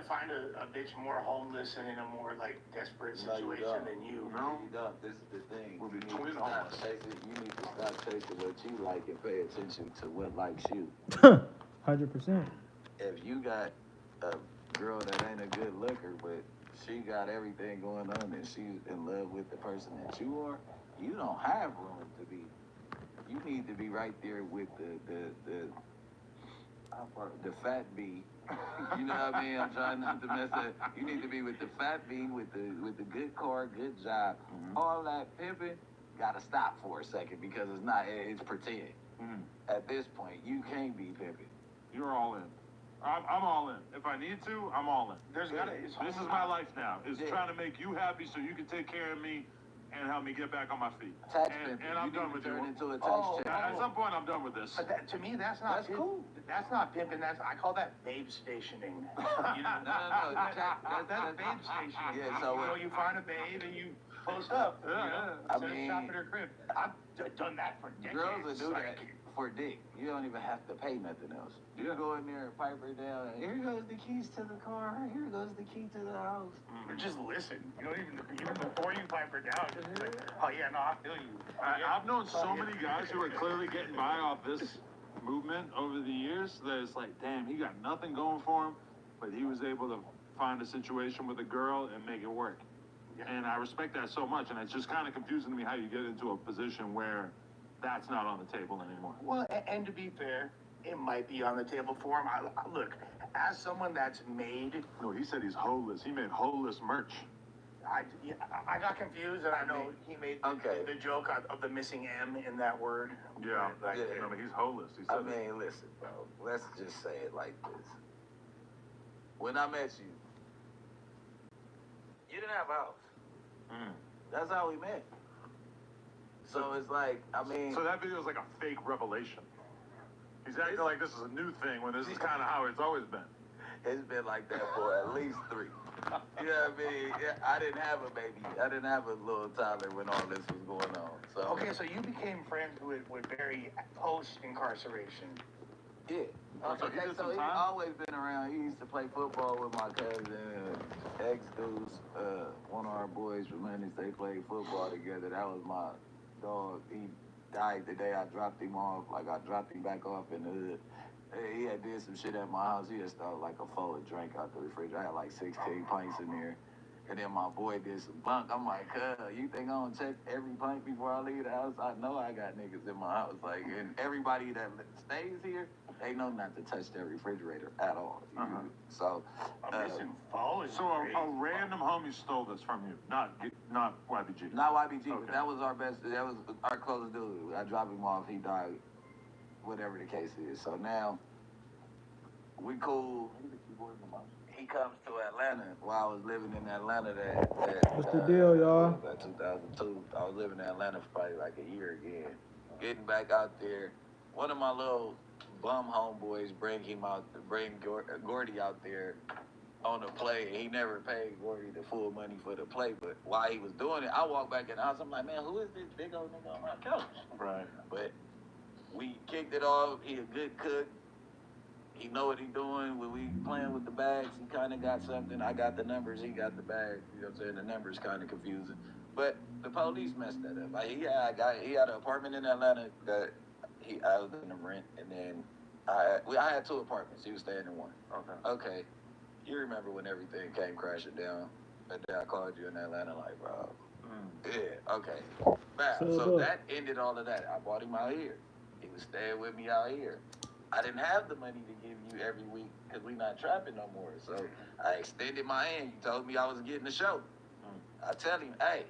to find a bitch more homeless and in a more like desperate situation than you. No, you don't. This is the thing. We'll be You need twin to stop homeless. chasing. You need to stop chasing what you like and pay attention to what likes you. 100%. If you got a girl that ain't a good looker, but she got everything going on and she's in love with the person that you are, you don't have room to be. You need to be right there with the fat bee. You know what I mean? I'm trying not to mess up. You need to be with the fat bee, with the good car, good job. Mm-hmm. All that pimping gotta stop for a second because it's pretend. Mm-hmm. At this point, you can't be pimping. You're all in. I'm all in. If I need to, I'm all in. There's gotta. This is my life now. Is Yeah. trying to make you happy so you can take care of me and help me get back on my feet. Tax And pimping. I'm You done need with to turn you. into a tax Oh, check. At some point, I'm done with this. But to me, that's not. That's cool. That's not pimping. I call that babe stationing. You know? No. That's babe stationing. Yeah, so you find a babe and you post up. Yeah, yeah. I Instead of mean- shop at her crib. I've done that for decades. Girls will do that Like, for dick. You don't even have to pay nothing else. You Yeah. go in there and pipe her down. And here goes the keys to the car. Here goes the key to the house. Or just listen. You don't even before you pipe her down. Just be like, oh yeah, no, I feel you. I've known so many guys who are clearly getting by off this movement over the years that it's like, damn, he got nothing going for him, but he was able to find a situation with a girl and make it work. And I respect that so much, and it's just kind of confusing to me how you get into a position where that's not on the table anymore. Well, and to be fair, it might be on the table for him. Look, as someone that's made, No, he said he's holeless. He made holeless merch. I got confused, and I know he made Okay. the joke of the missing M in that word. Yeah. Like, Yeah. No, but he's holeless. He I said mean, listen, bro. Let's just say it like this. When I met you, you didn't have a house. Mm. That's how we met. So it's like, I mean, So that video is like a fake revelation. He's acting like this is a new thing when this is kind of how it's always been. it's been like that for at least 3. You know what I mean? Yeah, I didn't have a baby. I didn't have a little toddler when all this was going on. So okay, so you became friends with Barry post incarceration. yeah. Oh, so he Okay, did so some he's time? always been around. He used to play football with my cousin, ex-dudes. One of our boys from Lennox, they played football together. That was my dog. He died the day I dropped him off. Like, I dropped him back off in the hood. He had did some shit at my house. He had started like a full of drink out the refrigerator. I had like 16 pints in there. And then my boy did some bunk. I'm like, you think I'm gonna check every pint before I leave the house? I know I got niggas in my house. Like, and everybody that stays here, they know not to touch their refrigerator at all. You know? So, I'm missing fall is So great. a random homie stole this from you, not YBG. not YBG, Okay. but that was our best, that was our closest dude. I dropped him off, he died, whatever the case is. So now, we cool. He comes to Atlanta while I was living in Atlanta What's the deal, y'all? About 2002. I was living in Atlanta for probably like a year again. Getting back out there, one of my little bum homeboys bring Gordy out there on the play. He never paid Gordy the full money for the play, but while he was doing it, I walked back in the house. I'm like, man, who is this big old nigga on my couch? Right. But we kicked it off. He a good cook. He know what he doing. When we playing with the bags, he kind of got something. I got the numbers. He got the bag. You know what I'm saying? The numbers kind of confusing. But the police messed that up. Like he had an apartment in Atlanta that I was in the rent, and then I had 2 apartments. He was staying in one. Okay. Okay. You remember when everything came crashing down? That day I called you in Atlanta, like, bro. Yeah, okay. Wow. So that ended all of that. I brought him out here. He was staying with me out here. I didn't have the money to give you every week because we not trapping no more. So I extended my hand. You told me I was getting the show. I tell him, hey,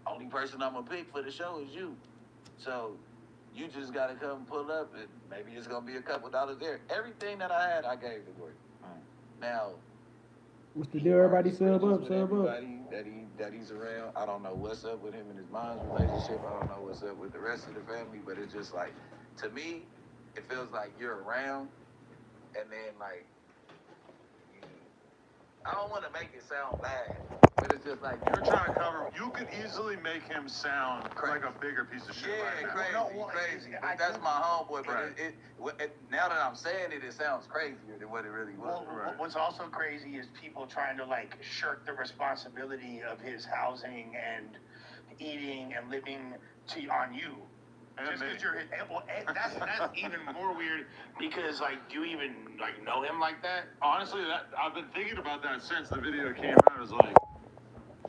only person I'm going to pick for the show is you. So you just got to come pull up and maybe it's going to be a couple dollars there. Everything that I had, I gave to Gordy. Now, What's the deal? Everybody sub up, with sub up. everybody that he's around. I don't know what's up with him and his mom's relationship. I don't know what's up with the rest of the family, but it's just like, to me, it feels like you're around, and then like, I don't want to make it sound bad, but it's just like You're trying to cover. You could easily make him sound like a bigger piece of shit. yeah, right now. crazy. But that's my homeboy. But now that I'm saying it, it sounds crazier than what it really was. Well, what's also crazy is people trying to like shirk the responsibility of his housing and eating and living on you. Just because you're that's even more weird because like do you even like know him like that? Honestly, that I've been thinking about that since the video came out. It's like,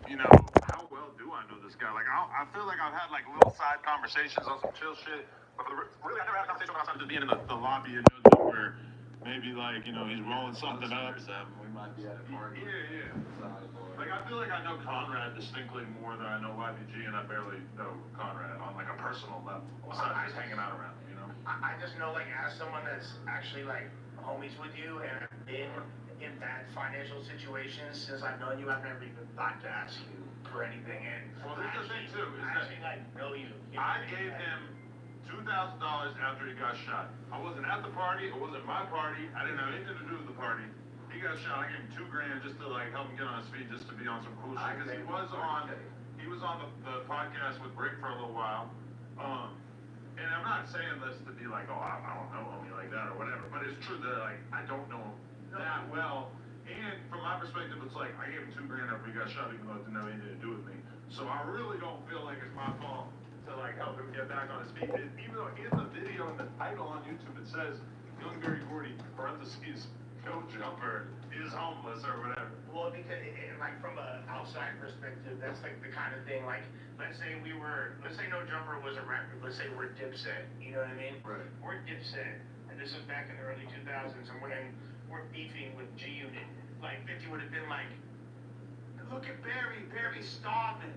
you know, how well do I know this guy? Like, I feel like I've had like little side conversations on some chill shit, but really, I never had a conversation outside of just being in the lobby and where maybe like, you know, he's rolling something up. We might be at a party. Yeah. Like, I feel like I know Conrad distinctly more than I know YBG, and I barely know Conrad on like a personal level, besides just hanging out around him, you know? I just know like as someone that's actually like homies with you and I've been in bad financial situations since I've known you, I've never even thought to ask you for anything. And Well, there's the thing too, is I that actually like know you. I gave him $2,000 after he got shot. I wasn't at the party. It wasn't my party. I didn't have anything to do with the party. He got shot. I gave him $2,000 just to like help him get on his feet, just to be on some cool shit. Because he was on the podcast with Rick for a little while. And I'm not saying this to be like, oh, I don't know homie like that or whatever. But it's true that like I don't know him that well. And from my perspective, it's like I gave him $2,000 after he got shot, even though it didn't have anything to do with me. So I really don't feel like it's my fault to like help him get back on his feet. Even though in the video, in the title on YouTube, it says Young Barry Gordy, parentheses, no jumper, is homeless or whatever. Well, because like from an outside perspective, that's like the kind of thing. Like, let's say No Jumper was a rapper. Let's say we're Dipset. You know what I mean? Right. We're Dipset, and this is back in the early 2000s, and we're beefing with G Unit. Like 50 would have been like, look at Barry starving.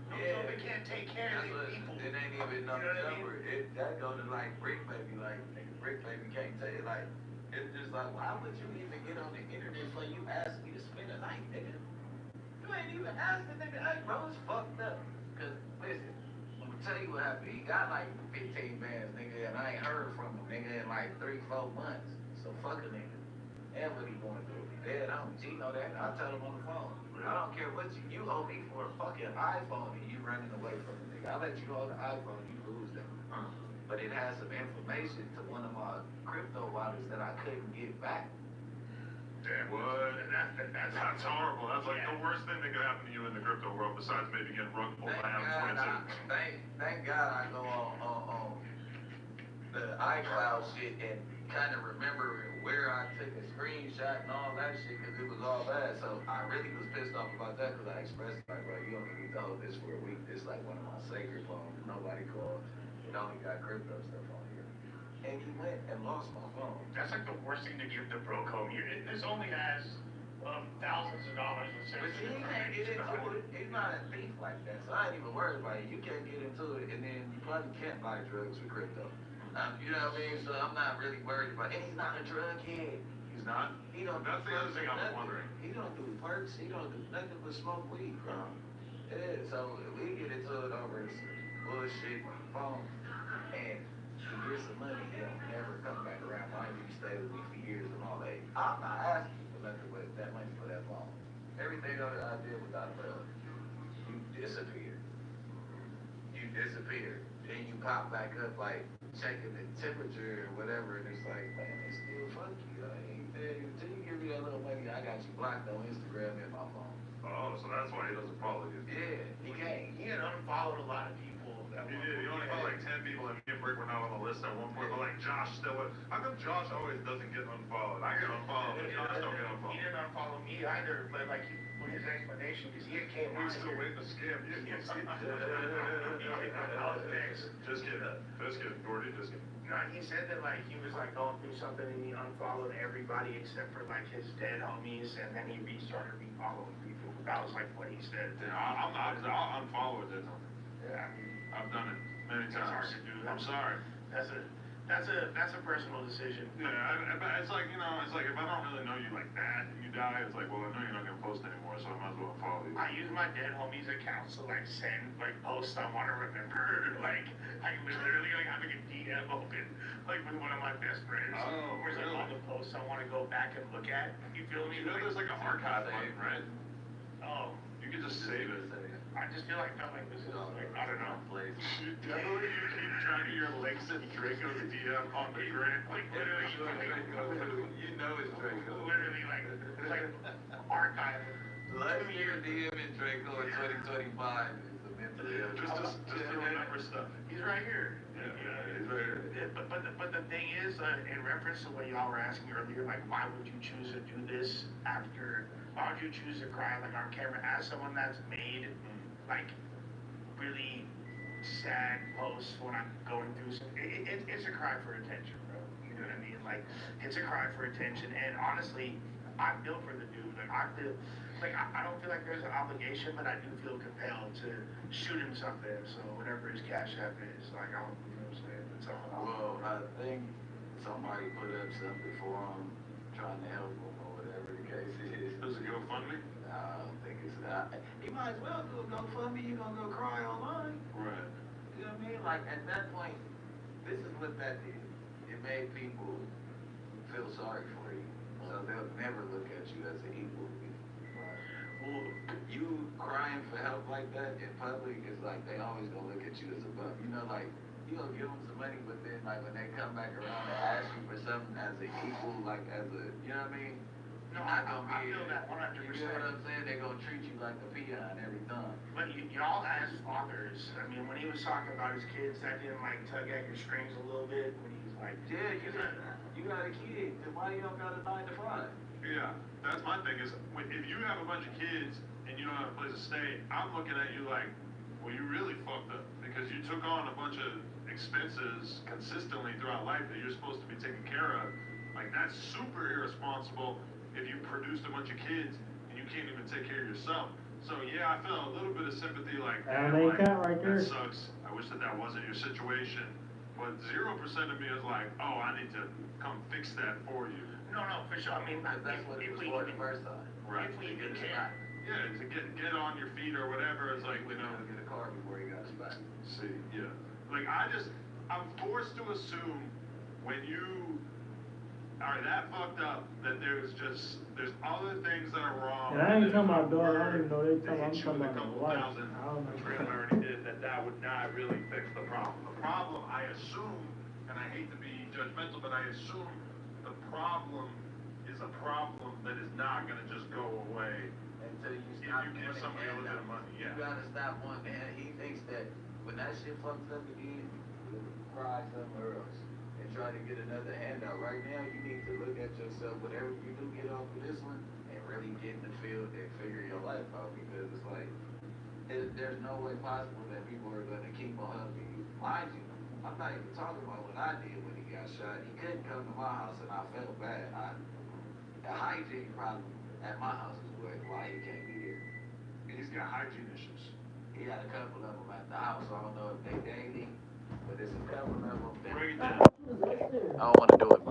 No Jumper can't take care of these people. It ain't even no number. That goes to like Brick Baby. Like nigga, Brick Baby can't tell you like. It's just like, why would you even get on the internet for you ask me to spend a night, nigga? You ain't even asking, nigga. Hey, bro, it's fucked up. Cause listen, I'm gonna tell you what happened. He got like 15 bands, nigga, and I ain't heard from him, nigga, in like 3-4 months. So fuck a nigga. And what he gonna do? If he dead, I don't know that. I'll tell him on the phone. I don't care what you owe me for a fucking iPhone and you running away from the nigga. I'll let you hold the iPhone, you lose that. But it has some information to one of my crypto wallets that I couldn't get back. Damn, what? That's horrible. That's like the worst thing that could happen to you in the crypto world, besides maybe getting rug pulled by Adam 22. Thank God I go on the iCloud shit and kind of remember where I took a screenshot and all that shit because it was all bad. So I really was pissed off about that because I expressed like, bro, you only need to hold this for a week. This is like one of my sacred phones. Nobody called. It only got crypto stuff on here. And he went and lost my phone. That's like the worst thing to give the broke home. This only has thousands of dollars in But he can't get into it. He's not a thief like that. So I ain't even worried about it. You can't get into it, and then you probably can't buy drugs with crypto. You know what I mean? So I'm not really worried about it. And he's not a drug head. He's not? He don't That's do the other thing I was wondering. He don't do perks. He don't do nothing but smoke weed, bro. Yeah, so we get into it over his bullshit phone. And he gets some money, he'll never come back around. Mind you, he stayed with me for years and all that. I'm not asking you for nothing but that money for that phone. Everything that I did without love, you disappeared. Then you pop back up like checking the temperature or whatever, and it's like, man, it's still funky. Until you give me that little money, I got you blocked on Instagram and my phone. Oh, so that's why he doesn't follow you. Yeah, he can't. He had unfollowed a lot of people. He did. He only followed like 10 people, and me and Brick were not on the list at one point. But like Josh still was. How come Josh always doesn't get unfollowed? I get unfollowed, but Josh don't get unfollowed. He didn't unfollow me either, but like with his explanation, because he came We're on still here. waiting to scam you. I was vexed. Just kidding, Gordy, just kidding. No, he said that like he was like going through something and he unfollowed everybody except for like his dead homies, and then he restarted refollowing people. That was like what he said. Yeah, I'll unfollow it. Yeah, I've done it many it's hard times. to do. I'm sorry. That's a personal decision. Yeah, it's like, you know, it's it's like, if I don't really know you like that and you die, it's like, well, I know you're not gonna post anymore, so I might as well follow you. I use my dead homie's account to like send like posts I want to remember. Like I was literally like having a DM open like with one of my best friends. Oh, where's like really? all the posts I want to go back and look at. You feel me? You know, there's like an archive button, right? Oh, You can just save it. I just feel like this is like I don't know. Definitely, you keep track of your links and Draco's DM on the grid. Like literally, You know it's Draco. literally like archive. Let's hear DM and Draco in 2025 is a mentally ill. Just to remember stuff. He's right here. Yeah, he's right here. Yeah, but the thing is, in reference to what y'all were asking earlier, like why would you choose to do this after? Why would you choose to cry like on camera as someone that's made like really sad posts when I'm going through some? It's a cry for attention, bro. You know what I mean? Like it's a cry for attention, and honestly, I feel for the dude. Like I feel. Like, I don't feel like there's an obligation, but I do feel compelled to shoot him something. So whatever his cash app is, like, I don't, you know what I'm saying? That's all. Well, I think somebody put up something for him, trying to help him or whatever the case is. Does it GoFundMe? I don't think it's that. He might as well do a GoFundMe. You gonna go cry online? Right. You know what I mean? Like at that point, this is what that did. It made people feel sorry for you, so they'll never look at you as an equal. Well, you crying for help like that in public is like they always gonna look at you as above. You know, like you gonna give them some money, but then like when they come back around and ask you for something as an equal, like as a, you know what I mean? No, You're not I feel that 100%. You know what I'm saying? They're gonna treat you like a peon every time. But y'all as fathers, I mean, when he was talking about his kids that didn't like tug at your strings a little bit, when he's like, Yeah, you got a kid. Then why you don't got a 9 to 5? Yeah, that's my thing is, if you have a bunch of kids and you don't have a place to stay, I'm looking at you like, well, you really fucked up because you took on a bunch of expenses consistently throughout life that you're supposed to be taking care of. Like, that's super irresponsible if you produced a bunch of kids and you can't even take care of yourself. So, yeah, I feel a little bit of sympathy, like, That ain't cat right there. that sucks. I wish that wasn't your situation. But 0% of me is like, oh, I need to come fix that for you. no, for sure. I mean, That's what it was for the first time. Right. If we To get can. it back. Yeah, to get on your feet or whatever, it's like, you know. Get a car before he got you back. See, yeah. Like, I'm forced to assume when you are that fucked up that there's other things that are wrong. And I ain't that talking if about you dog, I were don't even know they to talking, I'm hit you talking with a about couple the wife. thousand, I don't know. Trey already did, that would not really fix the problem. The problem, I assume, and I hate to be judgmental, but I assume the problem is a problem that is not gonna just go away. Until you If stop you give wanting somebody a little bit of handouts. money, yeah. You gotta stop wanting to hand. He thinks that when that shit fucks up again, you'll cry somewhere else and try to get another handout. Right now, you need to look at yourself, whatever you do, get off of this one and really get in the field and figure your life out, because it's like, there's no way possible that people are gonna keep on helping you. Mind you, I'm not even talking about what I did when he got shot. He couldn't come to my house and I felt bad. The hygiene problem at my house is why he can't be here. He's got hygiene issues. He had a couple of them at the house. I don't know if they dating, but there's a couple of them that Bring it down. I don't want to do it.